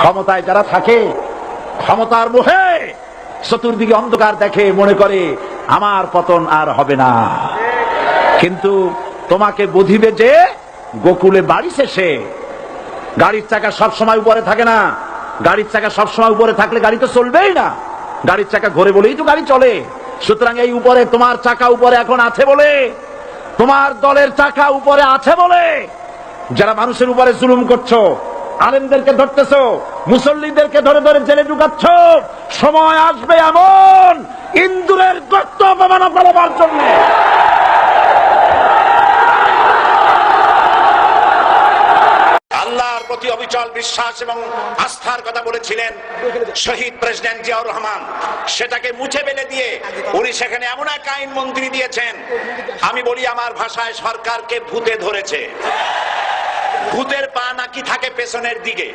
ক্ষমতায় যারা থাকে, ক্ষমতার মোহে চতুর্দিকে অন্ধকার দেখে, মনে করে আমার পতন আর হবে না। কিন্তু তোমাকে বুঝিবে যে গোকুলে বাড়ি শেষে। গাড়ির চাকা সবসময় উপরে থাকে না। গাড়ির চাকা সবসময় উপরে থাকলে গাড়ি তো চলবেই না। গাড়ির চাকা ঘোরে বলেই তো গাড়ি চলে। সুতরাং এই উপরে তোমার চাকা উপরে এখন আছে বলে, তোমার দলের চাকা উপরে আছে বলে যারা মানুষের উপরে জুলুম করছো, আলেমদেরকে ধরতেছো, মুসল্লিদেরকে ধরে ধরে জেলে ঢুকাচ্ছ, সময় আসবে এমন ইন্দুরের গর্ত অপমান করার জন্য। আল্লাহর প্রতি অবিচল বিশ্বাস এবং আস্থার কথা বলেছিলেন শহীদ প্রেসিডেন্ট জিয়াউর রহমান। সেটাকে মুছে ফেলে দিয়ে উনি সেখানে এমন এক আইন মন্ত্রী দিয়েছেন, আমি বলি আমার ভাষায় সরকারকে ভূতে ধরেছে। ভূতের পা নাকি থাকে পেছনের দিকে,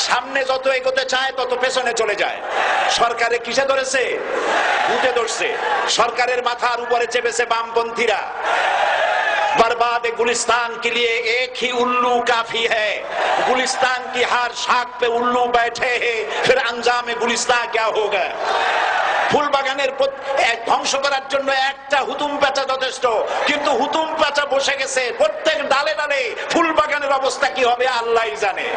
সামনে যত এগোতে চায় তত পেছনে চলে যায়। সরকারে কিসে ধরেছে? ভূতে ধরছে। সরকারের মাথার উপরে চেপেছে বামপন্থীরা। बर्बाद गुलिस्तान के लिए एक ही उल्लू काफी है, गुलिस्तान की हर शाख पे उल्लू बैठे हैं, फिर अंजाम गुलिस्तान क्या होगा। ফুল বাগানের ধ্বংস করার জন্য একটা হুতুম পেঁচা যথেষ্ট, কিন্তু হুতুম পেঁচা বসে গেছে প্রত্যেক ডালে ডালে। ফুল বাগানের অবস্থা কি হবে আল্লাহই জানে।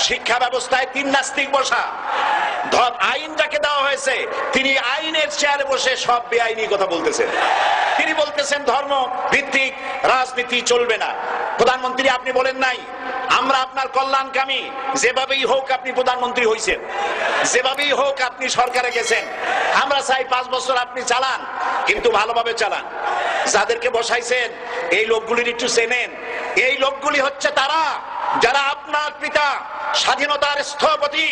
শিক্ষা ব্যবস্থায় তিন নাস্তিক বসা। আইন যাকে দেওয়া হয়েছে তিনি আইনের চেয়ারে বসে সব বেআইনি কথা বলতেছেন। তিনি বলতেছেন ধর্ম ভিত্তিক রাজনীতি চলবে না। প্রধানমন্ত্রী আপনি বলেন নাই আমরা আপনার কল্যাণকামী, যেভাবেই হোক আপনি প্রধানমন্ত্রী হয়েছেন, যেভাবেই হোক আপনি সরকারে গেছেন, আমরা চাই 5 বছর আপনি চালান, কিন্তু ভালোভাবে চালান। যাদেরকে বসাইছেন এই লোকগুলির একটু চেনেন। এই লোকগুলি হচ্ছে তারা যারা আপনার পিতা স্বাধীনতার স্থপতি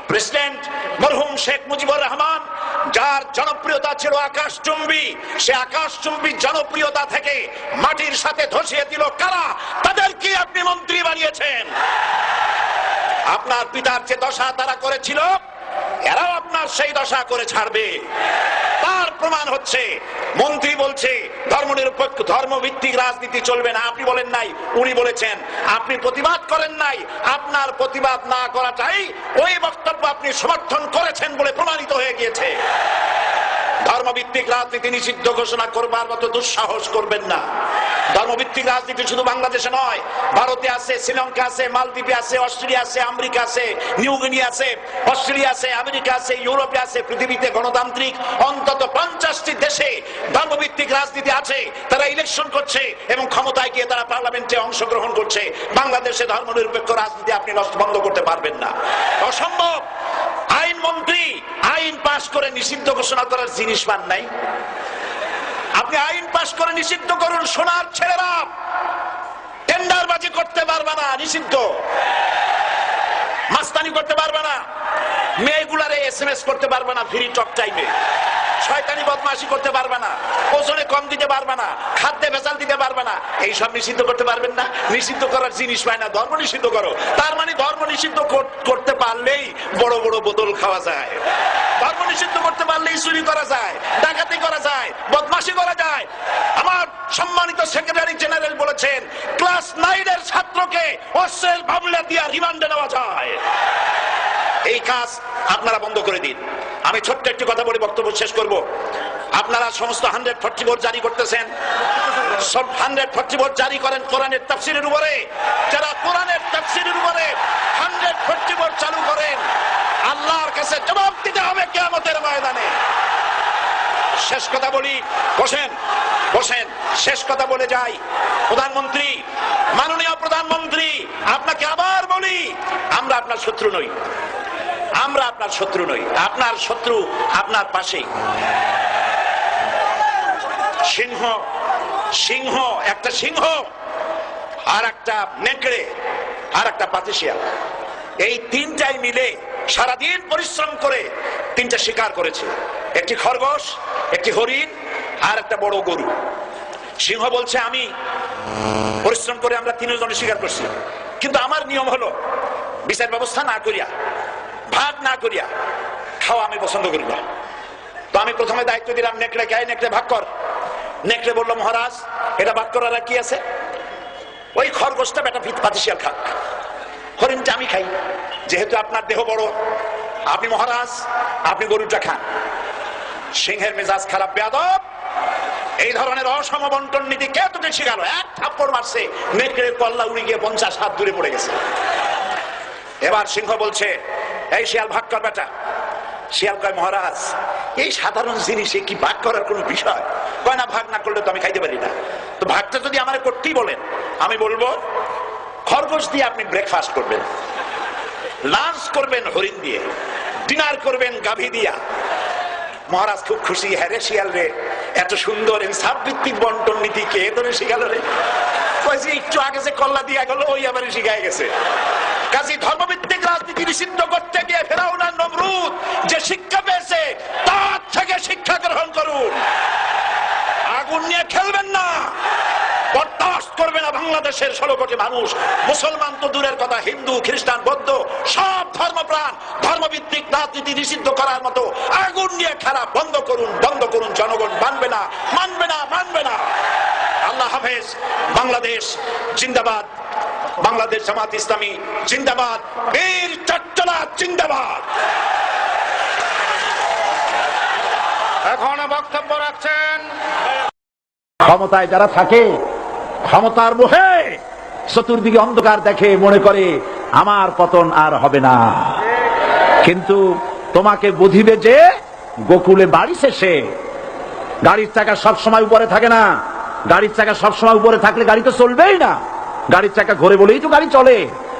প্রেসিডেন্ট মরহুম শেখ মুজিবুর রহমান, যার জনপ্রিয়তা ছিল আকাশচুম্বী, সে আকাশচুম্বী জনপ্রিয়তা থেকে মাটির সাথে ধসিয়ে দিল কারা? তাদেরকে আপনি মন্ত্রী বানিয়েছেন। আপনার পিতার যে দশা তারা করেছিল, এরাও আপনার সেই দশা করে ছাড়বে। তার প্রমাণ হচ্ছে মন্ত্রী বলছে ধর্মনিরপেক্ষ ধর্মভিত্তিক রাজনীতি চলবে না। আপনি বলেন নাই, উনি বলেছেন। আপনি প্রতিবাদ করেন নাই। আপনার প্রতিবাদ না করাটাই ওই বক্তব্য আপনি সমর্থন করেছেন বলে প্রমাণিত হয়ে গিয়েছে। ধর্মভিত্তিক রাজনীতি নিষিদ্ধ ঘোষণা করবার মতো দুঃসাহস করবেন না। ধর্মভিত্তিক রাজনীতি শুধু বাংলাদেশে নয়, ভারতে আছে, শ্রীলঙ্কা আছে, মালদ্বীপে আছে, অস্ট্রেলিয়া আছে, আমেরিকা আছে, নিউ গিনি আছে, অস্ট্রেলিয়া আছে, আমেরিকা আছে, ইউরোপে আছে। পৃথিবীতে গণতান্ত্রিক অন্তত 50টি দেশে ধর্মভিত্তিক রাজনীতি আছে। তারা ইলেকশন করছে এবং ক্ষমতায় গিয়ে তারা পার্লামেন্টে অংশগ্রহণ করছে। বাংলাদেশে ধর্মনিরপেক্ষ রাজনীতি আপনি বন্ধ করতে পারবেন না, অসম্ভব। আইন মন্ত্রী আইন পাশ করে নিষিদ্ধ ঘোষণা করার জিনিস পান নাই। আপনি আইন পাশ করে নিষিদ্ধ করুন। সোনার ছেলেরা টেন্ডারবাজি করতে পারবে না, নিষিদ্ধ। মাস্তানি করতে পারবে না, মেয়েগুলারে SMS করতে পারবে না ফ্রি টক টাইমে, শয়তানি বদমাশি করতে পারবে না, ওজনে কম দিতে পারবে না, খাদ্যে ভেজাল দিতে পারবে না। এইসব নিষিদ্ধ করতে পারবেন না। নিষিদ্ধ করার জিনিস পায় না, ধর্ম নিষিদ্ধ করো। তার মানে ধর্ম নিষিদ্ধ করতে পারলেই বড় বড় বোতল খাওয়া যায়। ধর্ম নিষিদ্ধ করতে পারলেই চুরি করা যায়, ডাকাতি করা যায়, বদমাশি করা যায়। আমার সম্মানিত সেক্রেটারি জেনারেল বলেছেন ক্লাস 9 এর ছাত্রকে অস্ত্রের মামলা দিয়ে রিমান্ডে নেওয়া যায়। এই কাজ আপনারা বন্ধ করে দিন। আমি ছোট্ট একটি কথা বলে বক্তব্য শেষ করব। আপনারা সমস্ত 144 জারি করতেছেন, সব 144 জারি করেন কোরআনের তাফসীরের উপরে। যারা কোরআনের তাফসীরের উপরে 144 চালু করেন, আল্লাহর কাছে জবাব দিতে হবে কিয়ামতের ময়দানে। শেষ কথা বলি, বসেন বসেন, শেষ কথা বলে যাই। প্রধানমন্ত্রী, মাননীয় প্রধানমন্ত্রী, আপনাকে আবার বলি, আমরা আপনার শত্রু নই। আমরা আপনার শত্রু নই। আপনার শত্রু আপনার পাশেই। সিংহ, সিংহ, একটা সিংহ আর একটা নেকড়ে আর একটা পাতিশিয়াল, এই তিনটাই মিলে সারাদিন পরিশ্রম করে তিনটা শিকার করেছে। একটি খরগোশ, একটি হরিণ আর একটা বড় গরু। সিংহ বলছে আমি পরিশ্রম করে আমরা তিনজনে শিকার করছি, কিন্তু আমার নিয়ম হলো বিচার ব্যবস্থা না করিয়া, ভাগ না করিয়া খাওয়া আমি পছন্দ করি না। তো আমি প্রথমে দায়িত্ব দিলাম নেকড়েকে, নেকড়ে ভাগ কর। নেকড়ে বলল মহারাজ এটা ভাগ করার কি আছে, ওই খরগোশটা বেটা পাতিশিয়াল খাক, হরিণটা আমি খাই, যেহেতু আপনার দেহ বড়, আপনি মহারাজ, আপনি গরুটা খান। সিংহের মেজাজ খারাপ, বেয়াদব, এই ধরনের অসম বন্টন নীতি কে তোকে শিখালো? এক থাপ্পড় মারছে, নেকড়ের কল্লা উড়ে গিয়ে 50 হাত দূরে পড়ে গেছে। এবার সিংহ বলছে, এই শিয়াল ভাগ কর বেটা। শিয়াল কয়, মহারাজ এই সাধারণ জিনিসে কি ভাগ করার কোন বিষয়? কয় না, ভাগ না করলে তো আমি খাইতে পারি না। তো ভাগটা যদি আমার করতেই বলেন, আমি বলবো খরগোশ দিয়ে আপনি ব্রেকফাস্ট করবেন, লাঞ্চ করবেন হরিণ দিয়ে, ডিনার করবেন গাভী দিয়া। মহারাজ খুব খুশি, হ্যাঁ রে শিয়াল রে, এত সুন্দর ইনসাফ ভিত্তিক বন্টন নীতি কে তোরে শিখালো রে? কয়েছে একটু আগে যে কল্লা দিয়া গেল ওই আবার শিখাই গেছে। কাজী ধর্মভিত্তিক রাজনীতি নিষিদ্ধ করতে গিয়ে ফেরাউন আর নমরুদ যে শিক্ষা পেয়েছে তার থেকে শিক্ষা গ্রহণ করুন। আগুন নিয়ে খেলবেন না, বরদাস্ত করবে না বাংলাদেশের 16 কোটি মানুষ। মুসলমান তো দূরের কথা, হিন্দু, খ্রিস্টান, বৌদ্ধ সব ধর্মপ্রাণ ধর্মভিত্তিক রাজনীতি নিষিদ্ধ করার মতো আগুন নিয়ে খেলা বন্ধ করুন, বন্ধ করুন। জনগণ মানবে না, মানবে না, মানবে না। আল্লাহ হাফেজ। বাংলাদেশ জিন্দাবাদ, বাংলাদেশ জামাত ইসলামী জিন্দাবাদ, বীর চট্টলা জিন্দাবাদ। এখন বক্তব্য রাখছেন ক্ষমতায় যারা থাকে, ক্ষমতার মোহে চতুর্দিকে অন্ধকার দেখে, মনে করে আমার পতন আর হবে না। কিন্তু তোমাকে বুঝিবে যে গোকুলে বাড়ি শেষে গাড়ির চাকা সব সময় উপরে থাকে না। গাড়ির চাকা সব সময় উপরে থাকলে গাড়ি তো চলবেই না। গাড়ির চাকা ঘোরে বলেই তো গাড়ি চলে।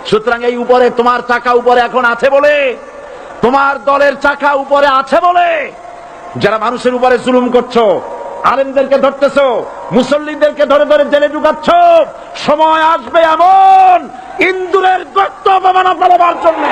সুতরাং এই উপরে তোমার চাকা উপরে এখন আছে বলে, তোমার দলের চাকা উপরে আছে বলে যারা মানুষের উপরে জুলুম করছো, আলেমদেরকে ধরতেছো, মুসল্লিদেরকে ধরে ধরে জেলে ঢুকাচ্ছ, সময় আসবে এমন ইন্দুরের গর্ত অপমাননা করার জন্য